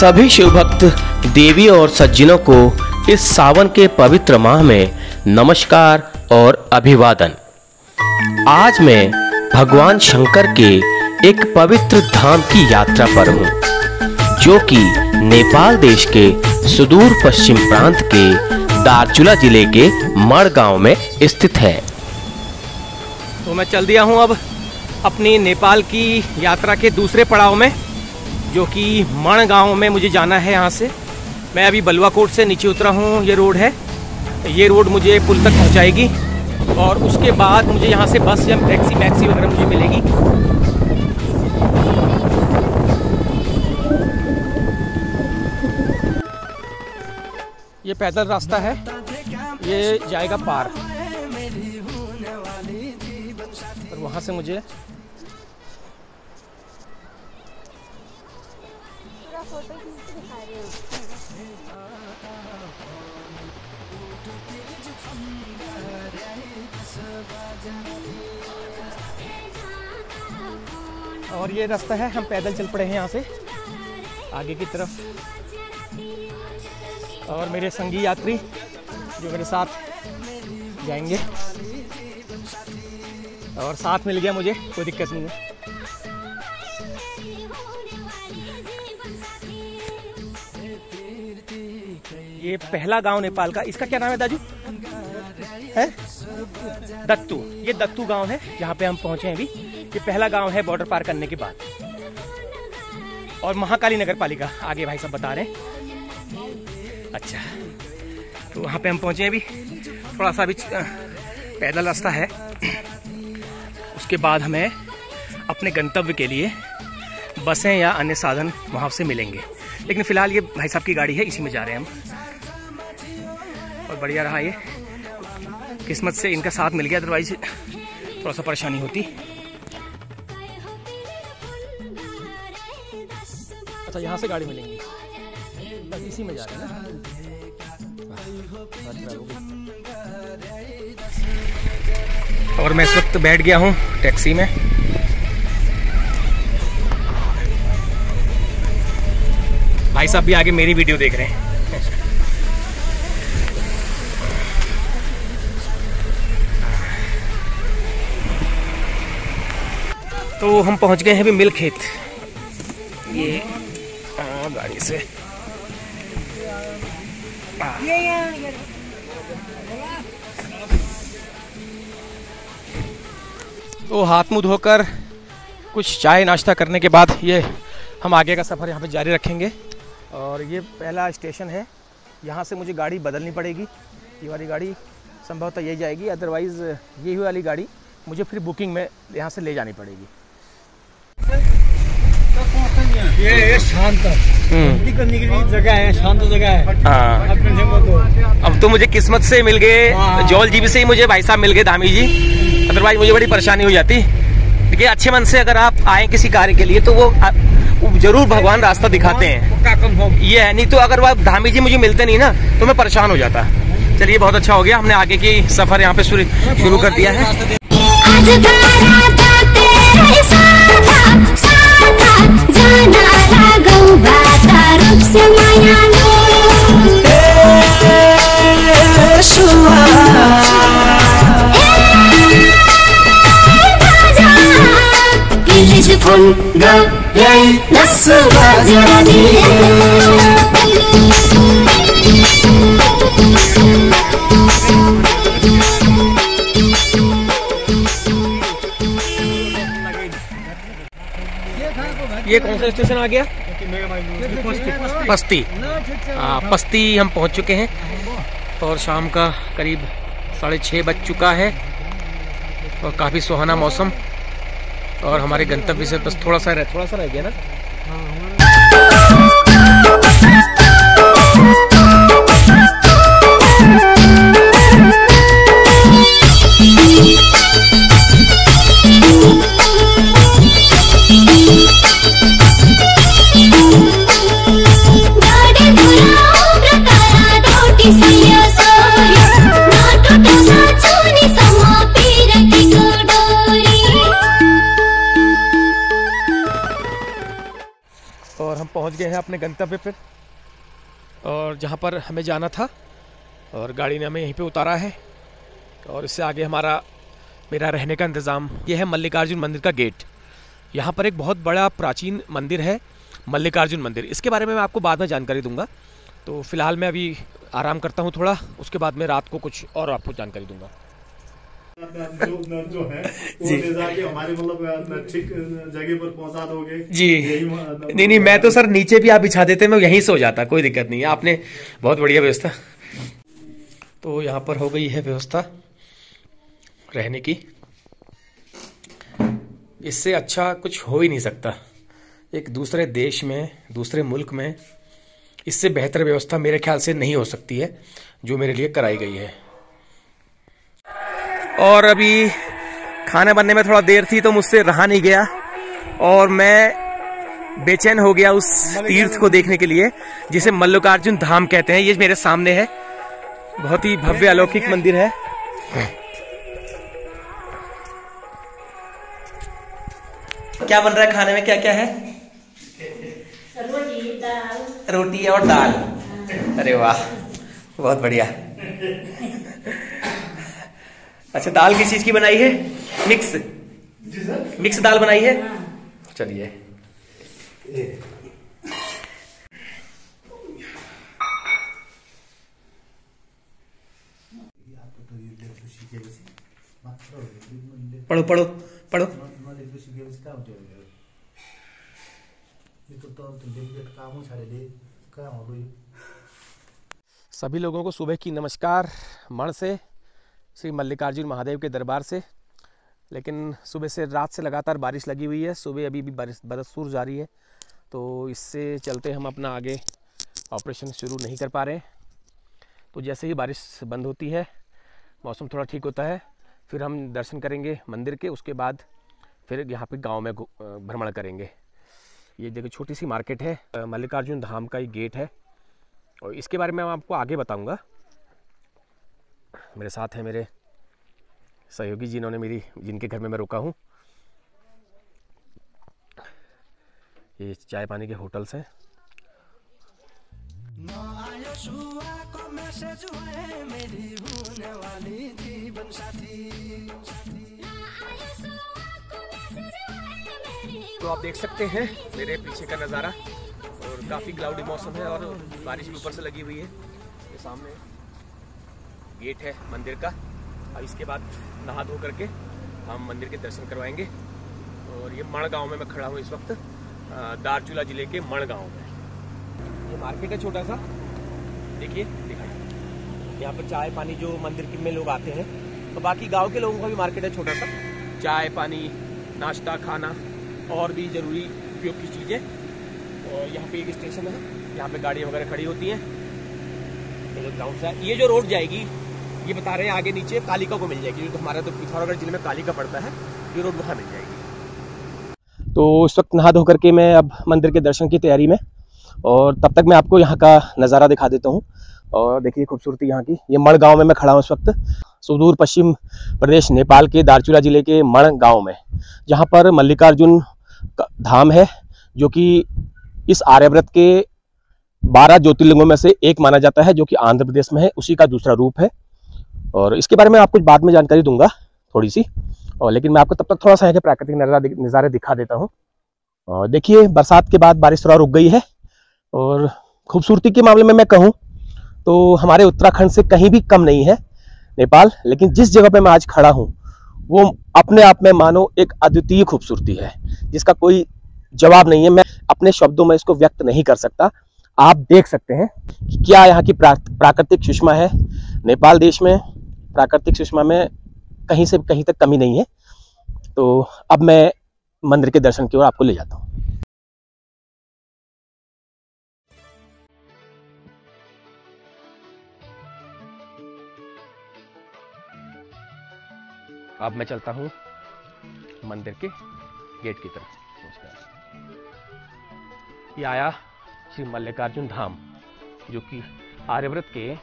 सभी शिवभक्त देवी और सज्जनों को इस सावन के पवित्र माह में नमस्कार और अभिवादन। आज मैं भगवान शंकर के एक पवित्र धाम की यात्रा पर हूँ, जो कि नेपाल देश के सुदूर पश्चिम प्रांत के दार्चुला जिले के मण गांव में स्थित है। तो मैं चल दिया हूँ अब अपनी नेपाल की यात्रा के दूसरे पड़ाव में, जो कि मण गांव में मुझे जाना है। यहाँ से मैं अभी बलुआकोट से नीचे उतरा हूँ। ये रोड है, ये रोड मुझे पुल तक पहुँचाएगी और उसके बाद मुझे यहाँ से बस या टैक्सी वगैरह मुझे मिलेगी। ये पैदल रास्ता है, ये जाएगा पार और वहाँ से मुझे और ये रास्ता है, हम पैदल चल पड़े हैं यहाँ से आगे की तरफ। और मेरे संगी यात्री जो मेरे साथ जाएंगे, और साथ मिल गया मुझे, कोई दिक्कत नहीं है। ये पहला गांव नेपाल का, इसका क्या नाम है दाजू? है दत्तू। ये दत्तू गांव है जहाँ पे हम पहुंचे हैं अभी। ये पहला गांव है बॉर्डर पार करने के बाद। और महाकाली नगर पालिका आगे भाई साहब बता रहे हैं। अच्छा, तो वहाँ पे हम पहुंचे अभी। थोड़ा सा अभी पैदल रास्ता है, उसके बाद हमें अपने गंतव्य के लिए बसें या अन्य साधन वहाँ से मिलेंगे। लेकिन फिलहाल ये भाई साहब की गाड़ी है, इसी में जा रहे हैं हम। और बढ़िया रहा, ये किस्मत से इनका साथ मिल गया, अदरवाइज थोड़ा सा परेशानी होती। अच्छा, यहाँ से गाड़ी मिलेंगी, बस इसी में जा रहे हैं ना। और मैं इस वक्त बैठ गया हूँ टैक्सी में। भाई साहब भी आगे मेरी वीडियो देख रहे हैं। तो हम पहुंच गए हैं अभी मिल खेत। ये गाड़ी से तो हाथ मुंह धोकर कुछ चाय नाश्ता करने के बाद ये हम आगे का सफ़र यहाँ पे जारी रखेंगे। और ये पहला स्टेशन है, यहाँ से मुझे गाड़ी बदलनी पड़ेगी। ये वाली गाड़ी संभवतः यही जाएगी, अदरवाइज़ ये वाली गाड़ी मुझे फिर बुकिंग में यहाँ से ले जानी पड़ेगी। ये शांत करने की जगह है, शांत जगह है। हाँ, अब तो मुझे किस्मत से मिल गए, जौल जी भी से ही मुझे भाई साहब मिल गए, धामी जी। अदरवाइज मुझे बड़ी परेशानी हो जाती। देखिए, अच्छे मन से अगर आप आए किसी कार्य के लिए तो वो जरूर भगवान रास्ता दिखाते हैं। ये है, नहीं तो अगर वो धामी जी मुझे मिलते नहीं ना तो मैं परेशान हो जाता। चलिए, बहुत अच्छा हो गया, हमने आगे की सफर यहाँ पे शुरू कर दिया है। ये कौन सा स्टेशन आ गया? पस्ती। पस्ती हम पहुंच चुके हैं और शाम का करीब 6:30 बज चुका है और काफ़ी सुहाना मौसम। और हमारे गंतव्य से बस थोड़ा सा रह गया ना। पहुंच गए हैं अपने गंतव्य पर, और जहां पर हमें जाना था, और गाड़ी ने हमें यहीं पे उतारा है। और इससे आगे मेरा रहने का इंतज़ाम। यह है मल्लिकार्जुन मंदिर का गेट। यहाँ पर एक बहुत बड़ा प्राचीन मंदिर है, मल्लिकार्जुन मंदिर। इसके बारे में मैं आपको बाद में जानकारी दूंगा। तो फिलहाल मैं अभी आराम करता हूँ थोड़ा, उसके बाद मैं रात को कुछ और आपको जानकारी दूंगा। जो है वो ले जाके हमारे मतलब ठीक जगह पर पहुंचा दोगे जी। नहीं, मैं तो सर नीचे भी आप बिछा देते, मैं यहीं सो जाता, कोई दिक्कत नहीं है। आपने बहुत बढ़िया व्यवस्था। तो यहाँ पर हो गई है व्यवस्था रहने की। इससे अच्छा कुछ हो ही नहीं सकता। एक दूसरे देश में, दूसरे मुल्क में इससे बेहतर व्यवस्था मेरे ख्याल से नहीं हो सकती है जो मेरे लिए कराई गई है। और अभी खाने बनने में थोड़ा देर थी तो मुझसे रहा नहीं गया, और मैं बेचैन हो गया उस तीर्थ को देखने के लिए जिसे मल्लिकार्जुन धाम कहते हैं। ये मेरे सामने है, बहुत ही भव्य अलौकिक मंदिर है। क्या बन रहा है खाने में? क्या क्या है? रोटी और दाल। अरे वाह, बहुत बढ़िया। अच्छा, दाल किस चीज की बनाई है? मिक्स दाल बनाई है। चलिए। पढ़ो पढ़ो पढ़ो। सभी लोगों को सुबह की नमस्कार मण से, श्री मल्लिकार्जुन महादेव के दरबार से। लेकिन सुबह से रात से लगातार बारिश लगी हुई है, सुबह अभी भी बरसुर जारी है, तो इससे चलते हम अपना आगे ऑपरेशन शुरू नहीं कर पा रहे। तो जैसे ही बारिश बंद होती है, मौसम थोड़ा ठीक होता है, फिर हम दर्शन करेंगे मंदिर के। उसके बाद फिर यहाँ पे गांव में भ्रमण करेंगे। ये देखो छोटी सी मार्केट है, मल्लिकार्जुन धाम का ही गेट है, और इसके बारे में मैं आपको आगे बताऊंगा। मेरे साथ हैं मेरे सहयोगी जिनके घर में मैं रुका हूँ। ये चाय पानी के होटल्स हैं। तो आप देख सकते हैं मेरे पीछे का नज़ारा, और काफ़ी क्लाउडी मौसम है और बारिश भी ऊपर से लगी हुई है। ये सामने गेट है मंदिर का। अब इसके बाद नहा धो करके हम मंदिर के दर्शन करवाएंगे। और ये मण गांव में मैं खड़ा हूँ इस वक्त, दारचूला जिले के मण गांव में। ये मार्केट है छोटा सा, देखिए दिखाइए। यहाँ पर चाय पानी जो मंदिर में लोग आते हैं, तो बाकी गांव के लोगों का भी मार्केट है छोटा सा। चाय पानी, नाश्ता, खाना और भी जरूरी उपयोग की चीज़ें। और यहाँ पे एक स्टेशन है, यहाँ पे गाड़ियाँ वगैरह खड़ी होती हैं। ग्राउंड से ये जो रोड जाएगी, ये बता रहे हैं आगे नीचे कालिका को मिल जाएगी, जो हमारा तो पिथौरागढ़ जिले में कालिका पड़ता है, ये रोड वहाँ मिल जाएगी। तो इस वक्त नहा धो करके मैं अब मंदिर के दर्शन की तैयारी में, और तब तक मैं आपको यहाँ का नज़ारा दिखा देता हूँ। और देखिए खूबसूरती यहाँ की। ये मण गाँव में मैं खड़ा हूँ इस वक्त, सुदूर पश्चिम प्रदेश नेपाल के दारचूला जिले के मण गाँव में, जहाँ पर मल्लिकार्जुन धाम है, जो कि इस आर्यव्रत के 12 ज्योतिर्लिंगों में से एक माना जाता है, जो कि आंध्र प्रदेश में है, उसी का दूसरा रूप है। और इसके बारे में आपको बाद में जानकारी दूंगा थोड़ी सी, और लेकिन मैं आपको तब तक थोड़ा सा यहाँ के प्राकृतिक नज़ारे दिखा देता हूँ। और देखिए बरसात के बाद बारिश थोड़ा रुक गई है, और खूबसूरती के मामले में मैं कहूँ तो हमारे उत्तराखंड से कहीं भी कम नहीं है नेपाल। लेकिन जिस जगह पे मैं आज खड़ा हूँ वो अपने आप में मानो एक अद्वितीय खूबसूरती है, जिसका कोई जवाब नहीं है। मैं अपने शब्दों में इसको व्यक्त नहीं कर सकता। आप देख सकते हैं कि क्या यहाँ की प्राकृतिक सुषमा है। नेपाल देश में प्राकृतिक सुषमा में कहीं से कहीं तक कमी नहीं है। तो अब मैं मंदिर के दर्शन की ओर आपको ले जाता हूँ। अब मैं चलता हूँ मंदिर के गेट की तरफ। ये आया श्री मल्लिकार्जुन धाम, जो कि आर्यव्रत के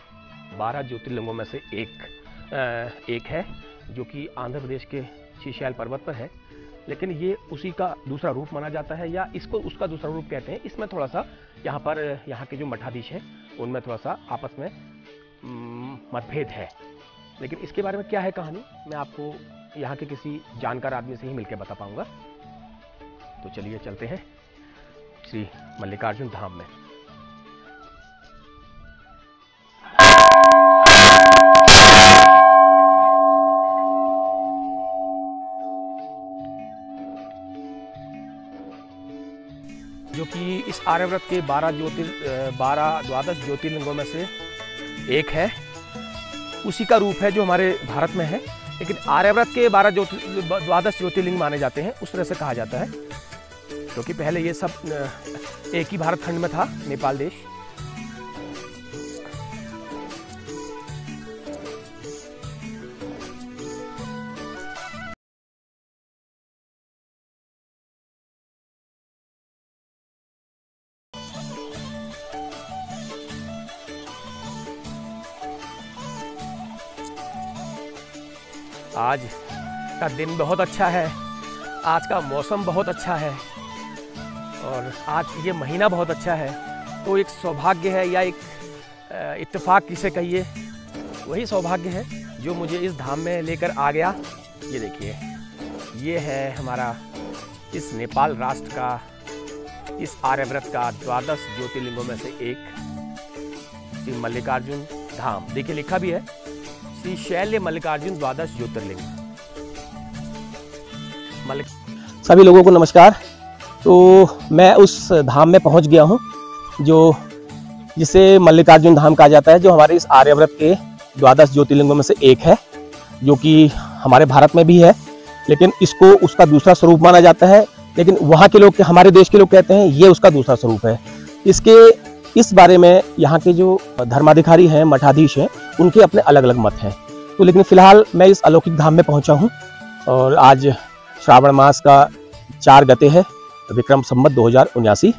12 ज्योतिर्लिंगों में से एक है, जो कि आंध्र प्रदेश के शीशैल पर्वत पर है। लेकिन ये उसी का दूसरा रूप माना जाता है, या इसको उसका दूसरा रूप कहते हैं। इसमें थोड़ा सा यहाँ पर यहाँ के जो मठाधीश हैं उनमें थोड़ा सा आपस में मतभेद है। लेकिन इसके बारे में क्या है कहानी, मैं आपको यहाँ के किसी जानकार आदमी से ही मिलकर बता पाऊंगा। तो चलिए चलते हैं श्री मल्लिकार्जुन धाम में। जो कि इस आर्यव्रत के 12 ज्योतिर्लिंगों में से एक है, उसी का रूप है जो हमारे भारत में है। लेकिन आर्यव्रत के 12 ज्योतिर्लिंग माने जाते हैं, उस तरह से कहा जाता है, क्योंकि पहले ये सब एक ही भारत खंड में था, नेपाल देश। आज का दिन बहुत अच्छा है, आज का मौसम बहुत अच्छा है, और आज ये महीना बहुत अच्छा है। तो एक सौभाग्य है या एक इत्तेफाक किसे कहिए, वही सौभाग्य है जो मुझे इस धाम में लेकर आ गया। ये देखिए, ये है हमारा इस नेपाल राष्ट्र का, इस आर्यव्रत का 12 ज्योतिर्लिंगों में से एक श्री मल्लिकार्जुन धाम। देखिए लिखा भी है, श्री शैल्य मल्लिकार्जुन 12 ज्योतिर्लिंग। सभी लोगों को नमस्कार। तो मैं उस धाम में पहुंच गया हूं जिसे मल्लिकार्जुन धाम कहा जाता है, जो हमारे इस आर्यव्रत के 12 ज्योतिर्लिंगों में से एक है, जो कि हमारे भारत में भी है, लेकिन इसको उसका दूसरा स्वरूप माना जाता है। लेकिन वहाँ के लोग, हमारे देश के लोग कहते हैं ये उसका दूसरा स्वरूप है। इस बारे में यहाँ के जो धर्माधिकारी हैं, मठाधीश हैं, उनके अपने अलग अलग मत हैं। तो लेकिन फिलहाल मैं इस अलौकिक धाम में पहुँचा हूँ, और आज श्रावण मास का 4 गते है, विक्रम संवत 2079।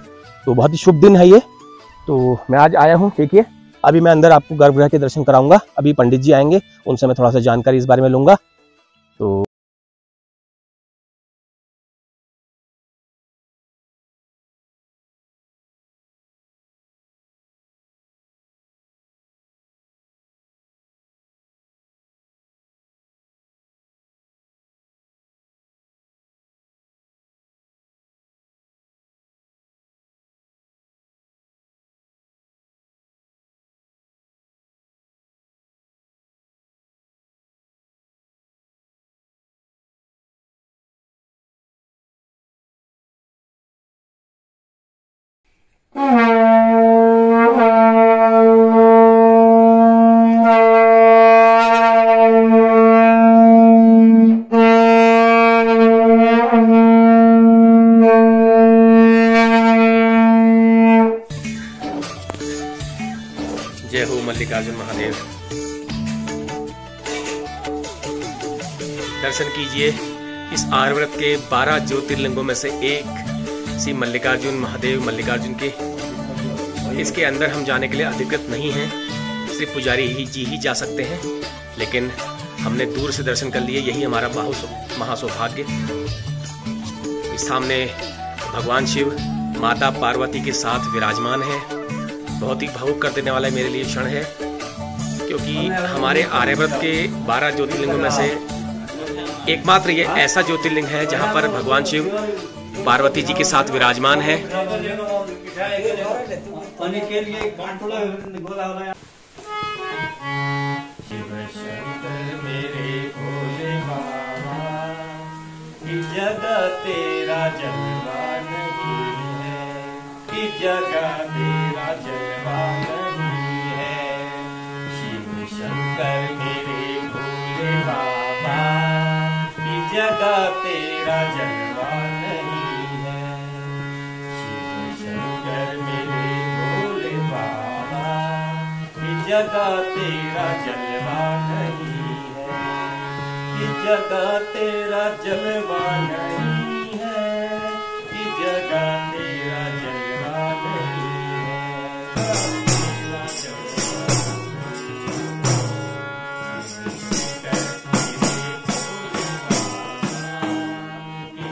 तो बहुत ही शुभ दिन है ये। तो मैं आज आया हूँ। देखिए, अभी मैं अंदर आपको गर्भगृह के दर्शन कराऊंगा। अभी पंडित जी आएंगे, उनसे मैं थोड़ा सा जानकारी इस बारे में लूँगा। तो जय हो मल्लिकार्जुन महादेव। दर्शन कीजिए इस आर्यव्रत के 12 ज्योतिर्लिंगों में से एक श्री मल्लिकार्जुन महादेव मल्लिकार्जुन के। इसके अंदर हम जाने के लिए अधिकृत नहीं हैं, सिर्फ पुजारी जी ही जा सकते हैं, लेकिन हमने दूर से दर्शन कर लिए, यही हमारा महासौभाग्य। इस सामने भगवान शिव माता पार्वती के साथ विराजमान है। बहुत ही भावुक कर देने वाला मेरे लिए क्षण है, क्योंकि हमारे आर्यव्रत के 12 ज्योतिर्लिंगों में से एकमात्र ये ऐसा ज्योतिर्लिंग है जहाँ पर भगवान शिव पार्वती जी के साथ विराजमान है। जगह तेरा जलवा नहीं है, कि जगह तेरा जलवा नहीं है। शिव शंकर मेरे भोले बाबा, कि जगह तेरा जलवा नहीं है। शिव शंकर मेरे भोले बाबा, कि जगह तेरा जलवा नहीं है, कि जगह तेरा जलवा नहीं है, कि जगह तेरा जलवा नहीं है। कि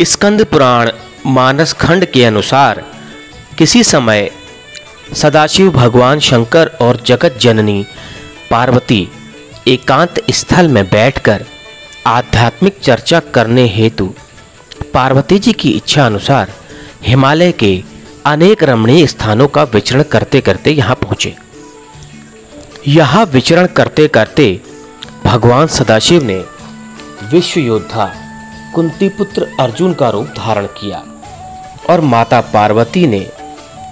स्कंद पुराण मानस खंड के अनुसार किसी समय सदाशिव भगवान शंकर और जगत जननी पार्वती एकांत स्थल में बैठकर आध्यात्मिक चर्चा करने हेतु पार्वती जी की इच्छा अनुसार हिमालय के अनेक रमणीय स्थानों का विचरण करते करते यहाँ पहुँचे। यहाँ विचरण करते करते भगवान सदाशिव ने विश्व योद्धा कुंती पुत्र अर्जुन का रूप धारण किया और माता पार्वती ने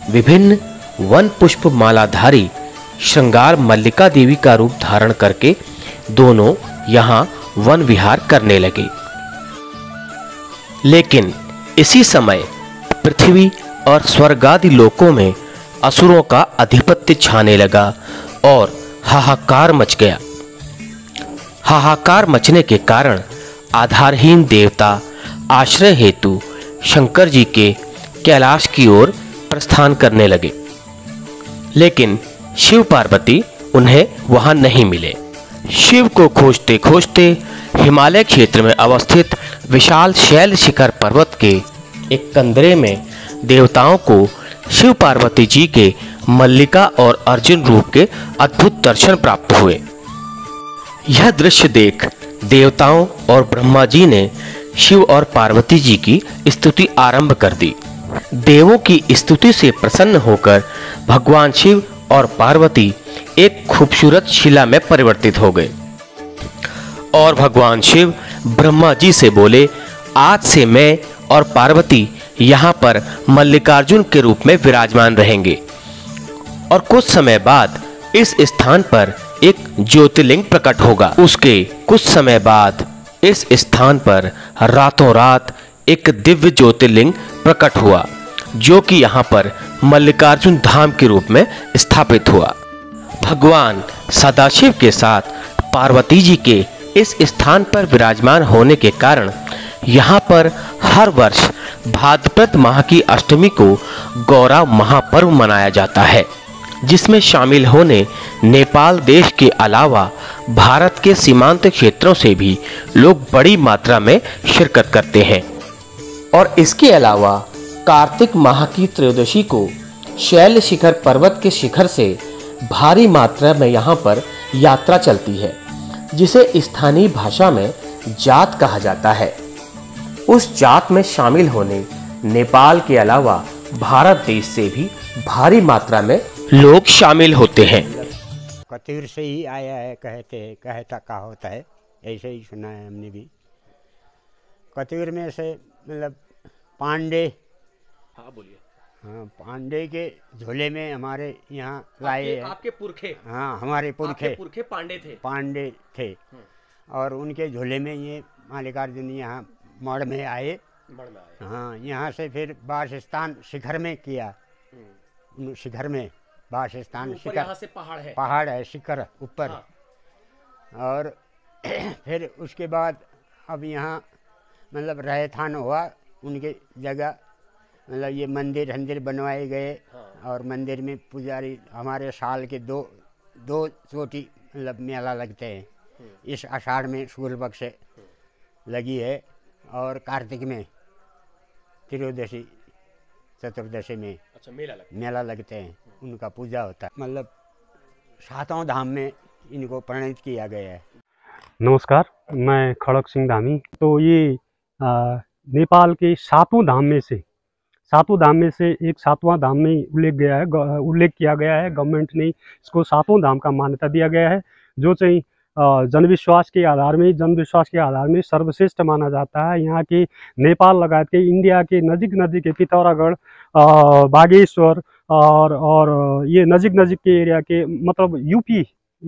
विभिन्न वन पुष्प मालाधारी श्रृंगार मल्लिका देवी का रूप धारण करके दोनों यहाँ वन विहार करने लगे। लेकिन इसी समय पृथ्वी और स्वर्गादि लोकों में असुरों का आधिपत्य छाने लगा और हाहाकार मच गया। हाहाकार मचने के कारण आधारहीन देवता आश्रय हेतु शंकर जी के कैलाश की ओर प्रस्थान करने लगे, लेकिन शिव पार्वती उन्हें वहां नहीं मिले। शिव को खोजते खोजते हिमालय क्षेत्र में अवस्थित विशाल शैल शिखर पर्वत के एक कंदरे में देवताओं को शिव पार्वती जी के मल्लिका और अर्जुन रूप के अद्भुत दर्शन प्राप्त हुए। यह दृश्य देख देवताओं और ब्रह्मा जी ने शिव और पार्वती जी की स्तुति आरंभ कर दी। देवों की स्तुति से प्रसन्न होकर भगवान शिव और पार्वती एक खूबसूरत शिला में परिवर्तित हो गए और भगवान शिव ब्रह्मा जी से बोले, आज से मैं और पार्वती यहाँ पर मल्लिकार्जुन के रूप में विराजमान रहेंगे और कुछ समय बाद इस स्थान पर एक ज्योतिर्लिंग प्रकट होगा। उसके कुछ समय बाद इस स्थान पर रातों रात एक दिव्य ज्योतिर्लिंग प्रकट हुआ, जो कि यहाँ पर मल्लिकार्जुन धाम के रूप में स्थापित हुआ। भगवान सदाशिव के साथ पार्वती जी के इस स्थान पर विराजमान होने के कारण यहाँ पर हर वर्ष भाद्रपद माह की अष्टमी को गौरा महापर्व मनाया जाता है, जिसमें शामिल होने नेपाल देश के अलावा भारत के सीमांत क्षेत्रों से भी लोग बड़ी मात्रा में शिरकत करते हैं। और इसके अलावा कार्तिक माह की त्रयोदशी को शैल शिखर पर्वत के शिखर से भारी मात्रा में यहाँ पर यात्रा चलती है, जिसे स्थानीय भाषा में जात कहा जाता है। उस जात में शामिल होने नेपाल के अलावा भारत देश से भी भारी मात्रा में लोग शामिल होते हैं। कतीर से ही आया है, कहता का होता है, ऐसे ही सुना है हमने भी। कतीर में से मतलब पांडे, हाँ बोलिए। हाँ, पांडे के झोले में हमारे यहाँ लाए हैं। आपके पुरखे? हाँ, हमारे पुरखे पांडे थे। और उनके झोले में ये मल्लिकार्जुन यहाँ मढ़ में आए। हाँ, यहाँ से फिर वासस्थान शिखर में किया। शिखर में वासस्थान शिखर, यहाँ से पहाड़ है शिखर ऊपर। हाँ। और फिर उसके बाद अब यहाँ मतलब रहथान हुआ उनके जगह, मतलब ये मंदिर बनवाए गए। हाँ। और मंदिर में पुजारी हमारे साल के दो चोटी मतलब मेला लगते हैं। इस आषाढ़ में शुक्ल पक्ष से लगी है और कार्तिक में त्रयोदशी चतुर्दशी में मेला लगते हैं, उनका पूजा होता है। मतलब सातों धाम में इनको प्रणीत किया गया है। नमस्कार, मैं खड़क सिंह धामी। तो ये नेपाल के सातों धाम में से एक सातवां धाम में उल्लेख किया गया है। गवर्नमेंट ने इसको सातों धाम का मान्यता दिया गया है, जो चाहिए जनविश्वास के आधार में सर्वश्रेष्ठ माना जाता है। यहाँ के नेपाल लगायत के इंडिया के नज़दीक के पिथौरागढ़, बागेश्वर और ये नज़दीक के एरिया के मतलब यूपी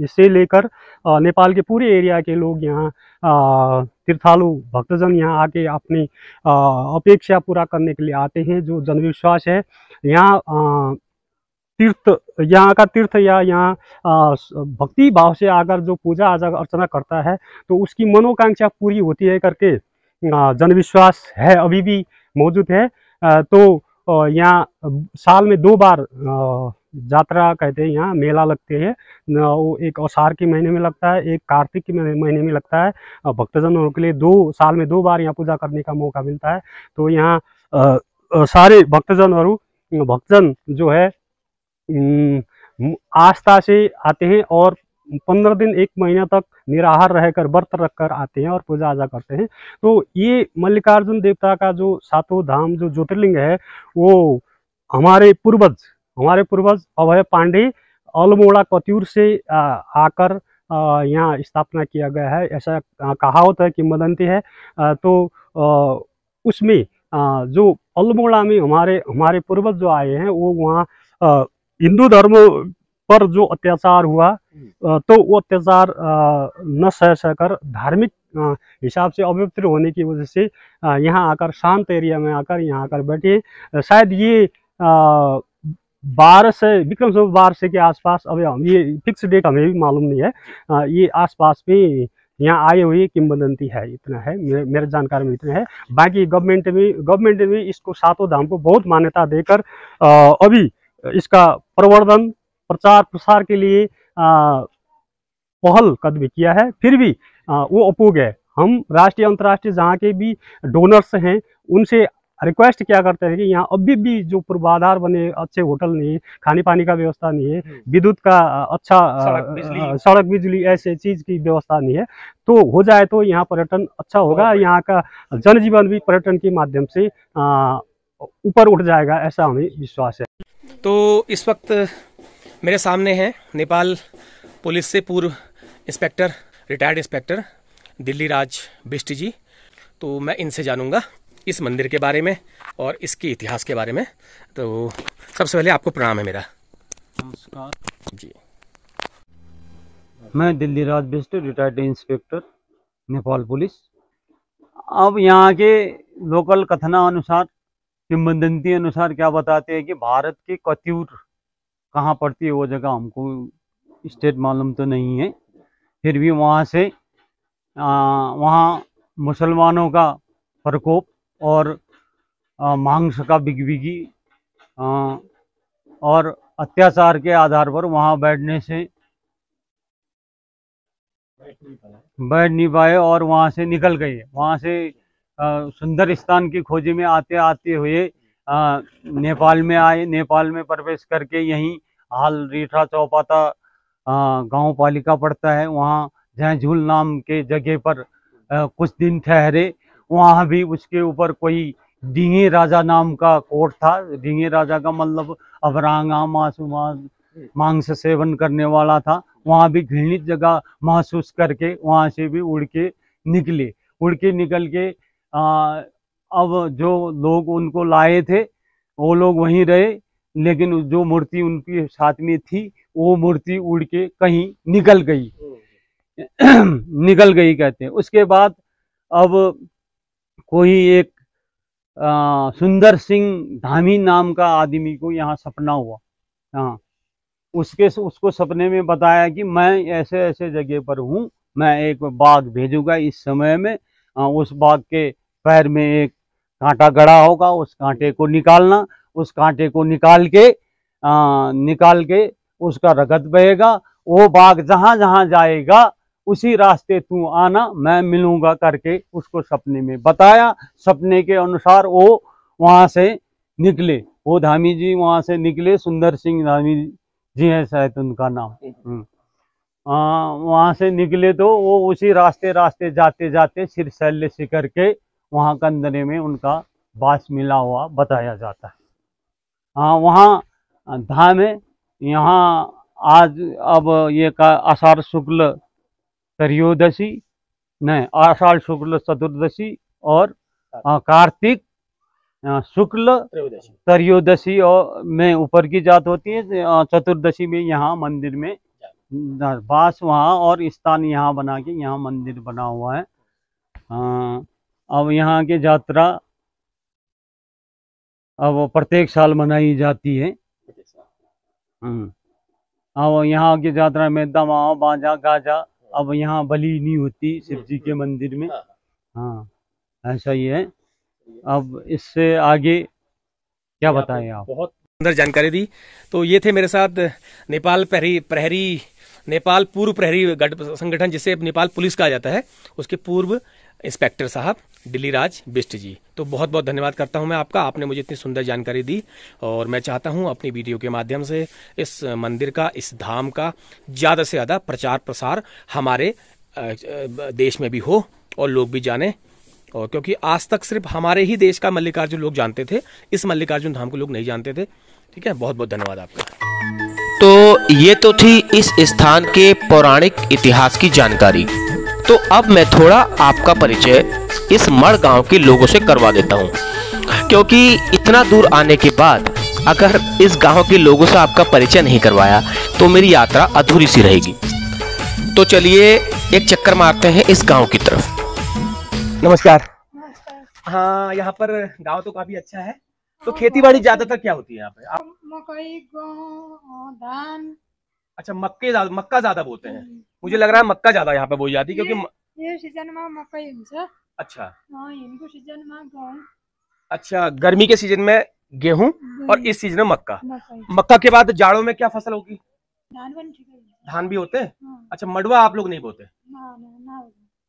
से लेकर नेपाल के पूरे एरिया के लोग यहाँ तीर्थालु भक्तजन यहाँ आके अपनी अपेक्षा पूरा करने के लिए आते हैं। जो जनविश्वास है यहाँ यहाँ का तीर्थ या यहाँ भक्ति भाव से अगर जो पूजा अर्चना करता है तो उसकी मनोकांक्षा पूरी होती है करके जनविश्वास है, अभी भी मौजूद है। तो यहाँ साल में 2 बार जात्रा कहते हैं, यहाँ मेला लगते हैं। वो एक आषाढ़ के महीने में लगता है, एक कार्तिक के महीने में लगता है। भक्तजनों के लिए 2 साल में 2 बार यहाँ पूजा करने का मौका मिलता है। तो यहाँ सारे भक्तजन जो है आस्था से आते हैं और 15 दिन 1 महीना तक निराहार रहकर व्रत रखकर आते हैं और पूजा आजा करते हैं। तो ये मल्लिकार्जुन देवता का जो 7वां धाम जो ज्योतिर्लिंग है, वो हमारे पूर्वज अभय पांडे अल्मोड़ा कत्यूर से आकर यहाँ स्थापना किया गया है। ऐसा कहावत है, किंवदंती है। तो उसमें जो अल्मोड़ा में हमारे पूर्वज जो आए हैं, वो वहाँ हिंदू धर्म पर जो अत्याचार हुआ, तो वो अत्याचार न सह कर धार्मिक हिसाब से अपवित्र होने की वजह से यहाँ आकर शांत एरिया में आकर यहाँ आकर बैठे। शायद ये 12 से विक्रम संवत 12 के आसपास, अब ये फिक्स डेट हमें भी मालूम नहीं है, ये आसपास में यहाँ आए हुए किंवदंती है। इतना है मेरे जानकारी में, इतना है। बाकी गवर्नमेंट में इसको 7वां धाम को बहुत मान्यता देकर अभी इसका प्रवर्धन प्रचार प्रसार के लिए पहल कदमी किया है। फिर भी वो अपूर्ण है। हम राष्ट्रीय अंतर्राष्ट्रीय जहाँ के भी डोनर्स हैं, उनसे रिक्वेस्ट क्या करते हैं कि यहाँ अभी भी जो पूर्वाधार बने, अच्छे होटल नहीं है, खाने पानी का व्यवस्था नहीं है, विद्युत का अच्छा सड़क बिजली ऐसे चीज की व्यवस्था नहीं है। तो हो जाए तो यहाँ पर्यटन अच्छा होगा, यहाँ का जनजीवन भी पर्यटन के माध्यम से ऊपर उठ जाएगा, ऐसा हमें विश्वास है। तो इस वक्त मेरे सामने हैं नेपाल पुलिस से पूर्व inspector, retired inspector Delhi Raj Bisht जी। तो मैं इनसे जानूंगा इस मंदिर के बारे में और इसके इतिहास के बारे में। तो सबसे पहले आपको प्रणाम है मेरा। नमस्कार जी। मैं Delhi Raj Bisht, retired inspector Nepal police. अब यहाँ के लोकल कथना अनुसार, किंवदंती अनुसार क्या बताते हैं कि भारत के कत्यूर कहाँ पड़ती है वो जगह हमको स्टेट मालूम तो नहीं है। फिर भी वहाँ से वहाँ मुसलमानों का प्रकोप और मांस का बिगबिगी और अत्याचार के आधार पर वहाँ बैठ नहीं पाए और वहाँ से निकल गए। वहाँ से सुंदर स्थान की खोज में आते आते हुए नेपाल में आए। नेपाल में प्रवेश करके यहीं हाल रीठा चौपाता गांव पालिका पड़ता है, वहाँ झैझूल नाम के जगह पर कुछ दिन ठहरे। वहाँ भी उसके ऊपर कोई डींगे राजा नाम का कोर्ट था। डींगे राजा का मतलब अबरांगा मांस सेवन करने वाला था। वहाँ भी घृणित जगह महसूस करके वहाँ से भी उड़ के निकल के अब जो लोग उनको लाए थे वो लोग वहीं रहे, लेकिन जो मूर्ति उनके साथ में थी वो मूर्ति उड़ के कहीं निकल गई कहते हैं। उसके बाद अब कोई एक सुंदर सिंह धामी नाम का आदमी को यहाँ सपना हुआ। हाँ, उसको सपने में बताया कि मैं ऐसे ऐसे जगह पर हूँ, मैं एक बाघ भेजूंगा इस समय में, उस बाघ के पैर में एक कांटा गड़ा होगा, उस कांटे को निकालना, उस कांटे को निकाल के उसका रगत बहेगा, वो बाघ जहाँ जहाँ जाएगा उसी रास्ते तू आना, मैं मिलूंगा करके उसको सपने में बताया। सपने के अनुसार वो वहाँ से निकले, वो धामी जी वहाँ से निकले, सुंदर सिंह धामी जी है शायद उनका नाम। वहाँ से निकले तो वो उसी रास्ते जाते जाते सिरशैल्य शिखर के वहाँ कंदरे में उनका वास मिला हुआ बताया जाता है। हाँ, वहाँ धाम है। यहाँ आज अब ये आषाढ़ शुक्ल त्रयोदशी नहीं, आषाढ़ शुक्ल चतुर्दशी और कार्तिक शुक्ल त्रयोदशी और में ऊपर की जात होती है। चतुर्दशी में यहाँ मंदिर में वास वहाँ और स्थान यहाँ बना के यहाँ मंदिर बना हुआ है। अब यहाँ की यात्रा अब प्रत्येक साल मनाई जाती है। अब यहाँ की यात्रा में दमा बाजा गाजा, अब यहाँ बलि नहीं होती शिव जी के मंदिर में। हाँ, ऐसा ही है। अब इससे आगे क्या बताएं आप? बहुत सुंदर जानकारी दी। तो ये थे मेरे साथ नेपाल नेपाल पूर्व प्रहरी संगठन, जिसे नेपाल पुलिस कहा जाता है, उसके पूर्व इंस्पेक्टर साहब दिल्लीराज बिष्ट जी। तो बहुत बहुत धन्यवाद करता हूं मैं आपका, आपने मुझे इतनी सुंदर जानकारी दी। और मैं चाहता हूं अपनी वीडियो के माध्यम से इस मंदिर का, इस धाम का ज़्यादा से ज़्यादा प्रचार प्रसार हमारे देश में भी हो और लोग भी जाने। और क्योंकि आज तक सिर्फ हमारे ही देश का मल्लिकार्जुन लोग जानते थे, इस मल्लिकार्जुन धाम को लोग नहीं जानते थे। ठीक है, बहुत बहुत धन्यवाद आपका। तो ये तो थी इस स्थान के पौराणिक इतिहास की जानकारी। तो अब मैं थोड़ा आपका परिचय इस मड़ गांव के लोगों से करवा देता हूं, क्योंकि इतना दूर आने के बाद अगर इस गांव के लोगों से आपका परिचय नहीं करवाया तो मेरी यात्रा अधूरी सी रहेगी। तो चलिए एक चक्कर मारते हैं इस गांव की तरफ। नमस्कार। हाँ, यहाँ पर गांव तो काफी अच्छा है। तो खेती बाड़ी ज्यादातर क्या होती है यहाँ पे? आप मकई, गेहूं, धान। अच्छा, मक्का ज्यादा बोते हैं। मुझे लग रहा है मक्का ज्यादा यहाँ पे बोई जाती है, क्योंकि ये सीजन में मकई हुन्छ। अच्छा, इनको सीजन में गेहूं। अच्छा, गर्मी के सीजन में गेहूं और इस सीजन में मक्का। मक्का के बाद जाड़ों में क्या फसल होगी? धान धान भी होते हैं। अच्छा, मडवा आप लोग नहीं बोते?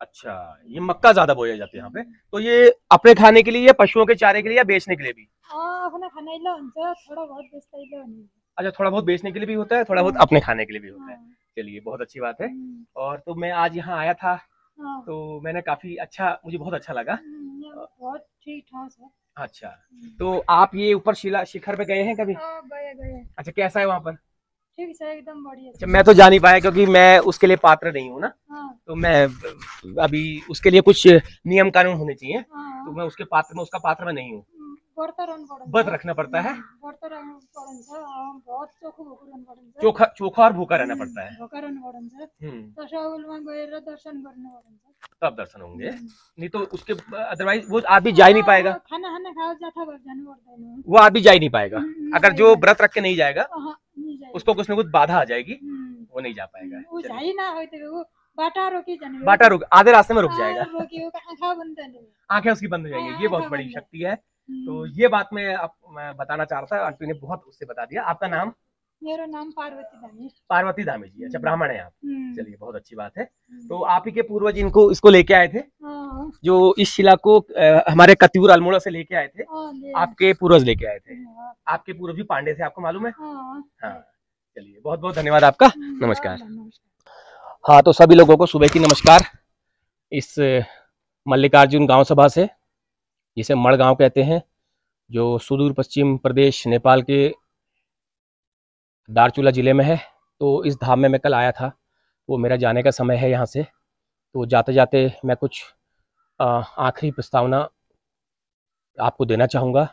अच्छा, ये मक्का ज्यादा बोया जाता है यहाँ पे। तो ये अपने खाने के लिए या पशुओं के चारे के लिए या बेचने के लिए भी? अपने खाने के लिए हुन्छ, थोड़ा बहुत बेचने के लिए। अच्छा, थोड़ा बहुत बेचने के लिए भी होता है, थोड़ा बहुत अपने खाने के लिए भी होता है। चलिए, बहुत अच्छी बात है। और तो मैं आज यहाँ आया था, तो मैंने काफी अच्छा, मुझे बहुत अच्छा लगा। बहुत ठीक ठाक है। अच्छा, तो आप ये ऊपर शिखर पे गए हैं कभी? गए। अच्छा, कैसा है वहाँ पर? ठीक है, एकदम बढ़िया। अच्छा, मैं तो जा नहीं पाया क्योंकि मैं उसके लिए पात्र नहीं हूँ ना। तो मैं अभी उसके लिए कुछ नियम कानून होने चाहिए, तो मैं उसका पात्र में नहीं हूँ। व्रत रखना पड़ता है, चोखा और भूखा रहना पड़ता है, तब दर्शन होंगे। नहीं तो उसके अदरवाइज वो आदमी जा ही नहीं पाएगा। वो आदमी जा ही नहीं पाएगा अगर जो व्रत रख के नहीं जाएगा, उसको कुछ न कुछ बाधा आ जाएगी, वो नहीं जा पाएगा। बाटा रुक, आधे रास्ते में रुक जाएगा, आंखें उसकी बंद हो जाएंगी। ये बहुत बड़ी शक्ति है। तो ये बात मैं बताना चाह रहा था, आंटी ने बहुत उससे बता दिया। आपका नाम? मेरा नाम पार्वती धामी। पार्वती धामी जी। अच्छा, ब्राह्मण है आप। चलिए, बहुत अच्छी बात है। तो आप ही के पूर्वज इसको लेके आए थे, जो इस शिला को हमारे कतियूर अल्मोड़ा से लेके आए थे, आपके पूर्वज लेके आए थे। आपके पूर्वज भी पांडे थे, आपको मालूम है? हाँ। चलिए, बहुत बहुत धन्यवाद आपका। नमस्कार। हाँ, तो सभी लोगों को सुबह की नमस्कार। इस मल्लिकार्जुन गांव सभा से, जिसे मड़ गांव कहते हैं, जो सुदूर पश्चिम प्रदेश नेपाल के दार्चुला जिले में है। तो इस धाम में मैं कल आया था, वो मेरा जाने का समय है यहाँ से। तो जाते जाते मैं कुछ आखिरी प्रस्तावना आपको देना चाहूँगा।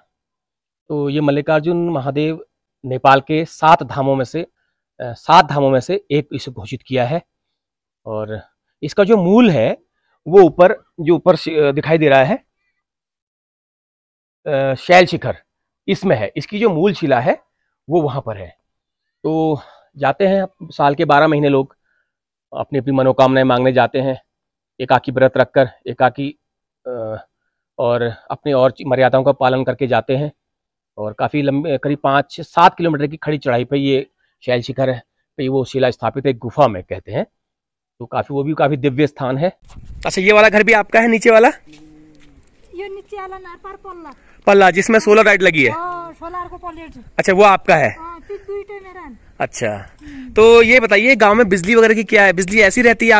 तो ये मल्लिकार्जुन महादेव नेपाल के 7 धामों में से एक इसे घोषित किया है। और इसका जो मूल है वो ऊपर दिखाई दे रहा है, शैल शिखर, इसमें है। इसकी जो मूल शिला है वो वहाँ पर है। तो जाते हैं साल के 12 महीने लोग अपनी अपनी मनोकामनाएं मांगने जाते हैं, एकाकी व्रत रखकर, एकाकी और अपनी और मर्यादाओं का पालन करके जाते हैं। और काफ़ी लंबे, करीब 5-7 किलोमीटर की खड़ी चढ़ाई पे ये शैल शिखर है, पे वो शिला स्थापित है, गुफा में कहते हैं। तो वो भी काफ़ी दिव्य स्थान है। अच्छा, ये वाला घर भी आपका है? नीचे वाला? ये नीचे वाला नार पल्ला जिसमें सोलर लाइट लगी है। सोलर को प्लेट। अच्छा, वो आपका है? मेरा। अच्छा, तो ये बताइए, गांव में बिजली वगैरह की क्या है? बिजली ऐसी रहती है?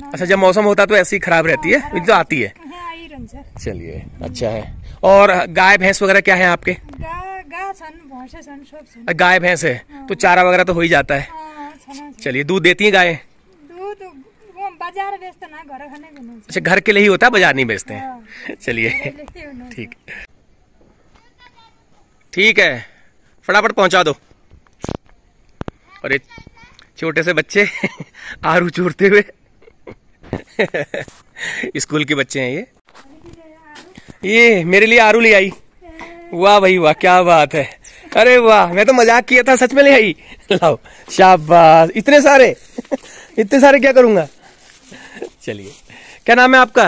अच्छा, जब मौसम होता है तो ऐसी खराब रहती है, बिजली तो आती है। चलिए, अच्छा है। और गाय भैंस वगैरह क्या है आपके? गाय भैंस है तो चारा वगैरह तो हो ही जाता है। चलिए, दूध देती है गाय? बाजार बेचते ना, घर खाने को। अच्छा, घर के लिए ही होता है, बाजार नहीं बेचते हैं। चलिए, ठीक है, फटाफट पहुंचा दो। और ये छोटे से बच्चे आरू चूरते हुए स्कूल के बच्चे हैं ये मेरे लिए आरू ले आई। वाह भाई वाह, क्या बात है। अरे वाह, मैं तो मजाक किया था, सच में ले आई। लाओ, शाबाश। इतने सारे क्या करूंगा। चलिए, क्या नाम है आपका?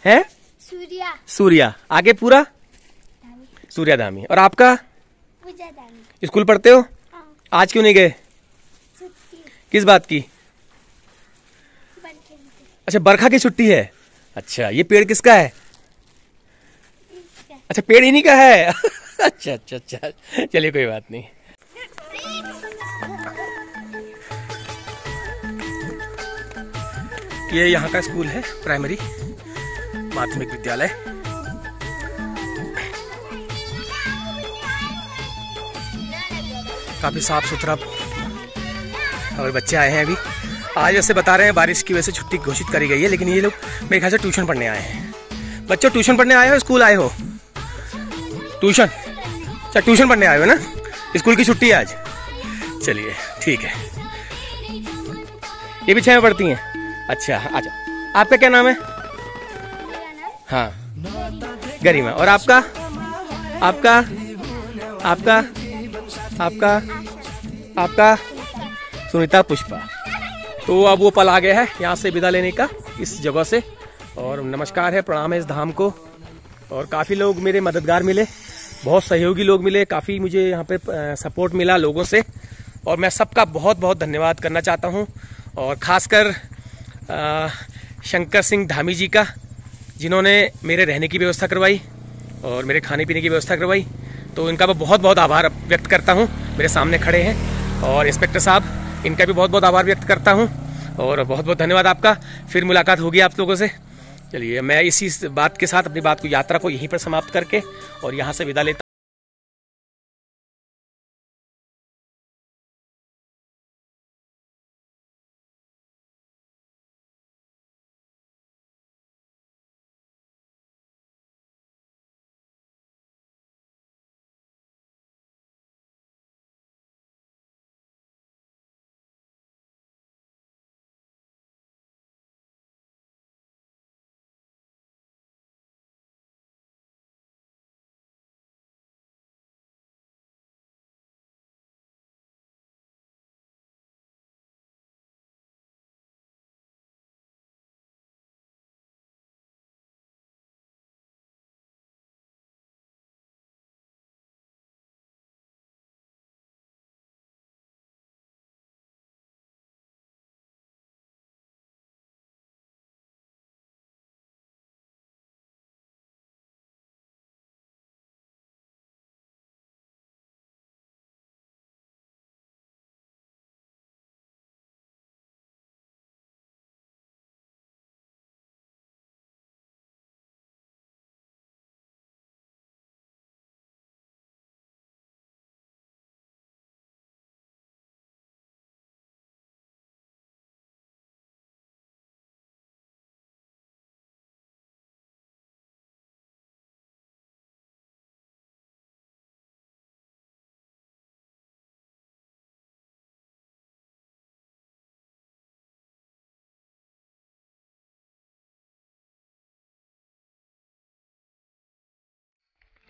है? सूर्या। सूर्या। आगे पूरा सूर्या धामी। और आपका? स्कूल पढ़ते हो? आज क्यों नहीं गए? किस बात की? अच्छा, बरखा की छुट्टी है। अच्छा, ये पेड़ किसका है? अच्छा, पेड़ इन्हीं का है। अच्छा अच्छा अच्छा, चलिए कोई बात नहीं। ये यहाँ का स्कूल है, प्राइमरी माध्यमिक विद्यालय। काफी साफ सुथरा और बच्चे आए हैं अभी। आज जैसे बता रहे हैं बारिश की वजह से छुट्टी घोषित करी गई है, लेकिन ये लोग मेरे ख्याल से ट्यूशन पढ़ने आए हैं। बच्चों, ट्यूशन पढ़ने आए हो, स्कूल आए हो? ट्यूशन? अच्छा, ट्यूशन पढ़ने आए हो ना? स्कूल की छुट्टी है आज। चलिए ठीक है। ये भी 6 में पढ़ती हैं? अच्छा अच्छा। आपका क्या नाम है? हाँ, गरिमा। और आपका? आपका आपका आपका आपका? सुनीता पुष्पा। तो अब वो पल आ गया है यहाँ से विदा लेने का, इस जगह से। और नमस्कार है, प्रणाम है इस धाम को। और काफ़ी लोग मेरे मददगार मिले, बहुत सहयोगी लोग मिले, काफ़ी मुझे यहाँ पे सपोर्ट मिला लोगों से। और मैं सबका बहुत बहुत धन्यवाद करना चाहता हूँ। और ख़ासकर शंकर सिंह धामी जी का, जिन्होंने मेरे रहने की व्यवस्था करवाई और मेरे खाने पीने की व्यवस्था करवाई। तो इनका मैं बहुत बहुत आभार व्यक्त करता हूँ। मेरे सामने खड़े हैं। और इंस्पेक्टर साहब, इनका भी बहुत बहुत आभार व्यक्त करता हूँ। और बहुत बहुत धन्यवाद आपका। फिर मुलाकात होगी आप लोगों से। चलिए, मैं इसी बात के साथ अपनी बात को, यात्रा को यहीं पर समाप्त करके और यहाँ से विदा लेता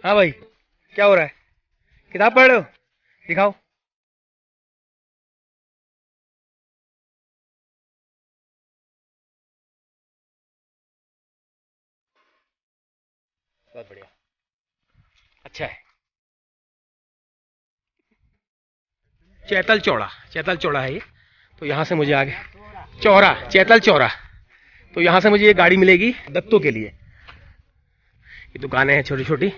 हाँ भाई, क्या हो रहा है? किताब पढ़ रहे हो? दिखाओ। बहुत बढ़िया, अच्छा है। चैतल चौड़ा है ये। तो यहाँ से मुझे आगे चौरा, चैतल चौरा। तो यहाँ से मुझे ये गाड़ी मिलेगी दत्तों के लिए। ये दुकानें हैं छोटी छोटी।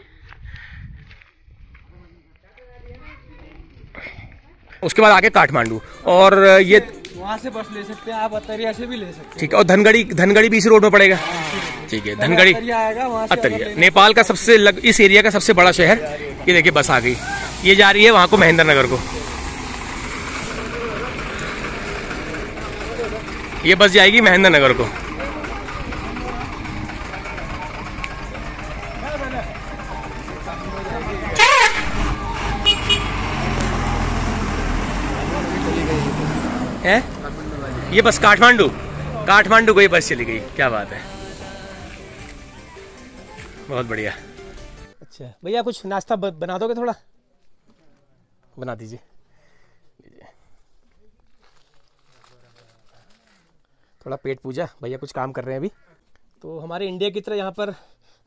उसके बाद आगे काठमांडू। और ये वहाँ से बस ले सकते हैं आप, अतरिया से भी ले सकते हैं। ठीक है। और धनगढ़ी भी इस रोड में पड़ेगा। ठीक है, धनगढ़ी अतरिया नेपाल का इस एरिया का सबसे बड़ा शहर। ये देखिए बस आ गई, ये जा रही है वहां को, महेंद्र नगर को। ये बस जाएगी महेंद्र नगर को। है ये बस काठमांडू को ये बस चली गई। क्या बात है, बहुत बढ़िया। अच्छा भैया, कुछ नाश्ता बना दोगे? थोड़ा बना दीजिए। थोड़ा पेट पूजा, भैया कुछ काम कर रहे हैं अभी। तो हमारे इंडिया की तरह यहाँ पर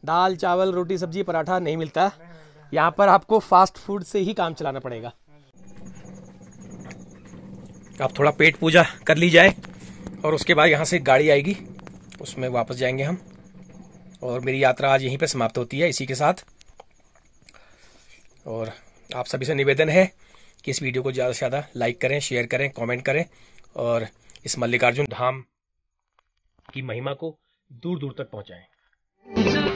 दाल चावल रोटी सब्जी पराठा नहीं मिलता। यहाँ पर आपको फास्ट फूड से ही काम चलाना पड़ेगा। अब थोड़ा पेट पूजा कर ली जाए और उसके बाद यहाँ से गाड़ी आएगी, उसमें वापस जाएंगे हम। और मेरी यात्रा आज यहीं पर समाप्त होती है इसी के साथ। और आप सभी से निवेदन है कि इस वीडियो को ज़्यादा से ज़्यादा लाइक करें, शेयर करें, कमेंट करें और इस मल्लिकार्जुन धाम की महिमा को दूर दूर तक पहुँचाएं।